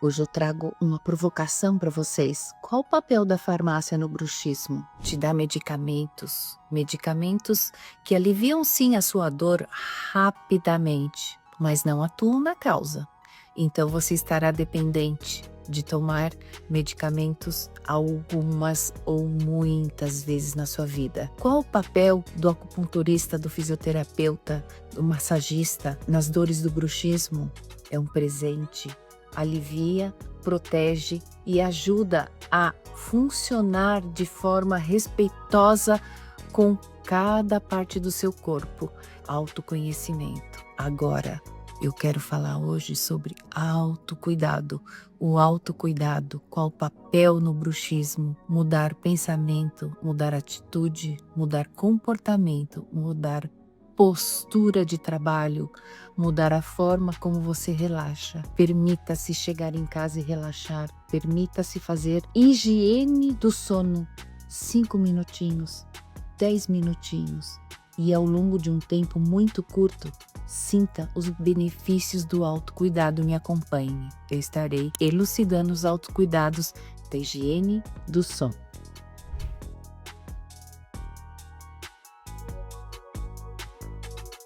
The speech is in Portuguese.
Hoje eu trago uma provocação para vocês. Qual o papel da farmácia no bruxismo? Te dá medicamentos, medicamentos que aliviam sim a sua dor rapidamente, mas não atuam na causa. Então você estará dependente de tomar medicamentos algumas ou muitas vezes na sua vida. Qual o papel do acupunturista, do fisioterapeuta, do massagista nas dores do bruxismo? É um presente. Alivia, protege e ajuda a funcionar de forma respeitosa com cada parte do seu corpo. Autoconhecimento. Agora, eu quero falar hoje sobre autocuidado. O autocuidado, qual o papel no bruxismo? Mudar pensamento, mudar atitude, mudar comportamento, mudar postura de trabalho, mudar a forma como você relaxa. Permita-se chegar em casa e relaxar. Permita-se fazer higiene do sono. 5 minutinhos, 10 minutinhos. E ao longo de um tempo muito curto, sinta os benefícios do autocuidado. Me acompanhe. Eu estarei elucidando os autocuidados da higiene do sono.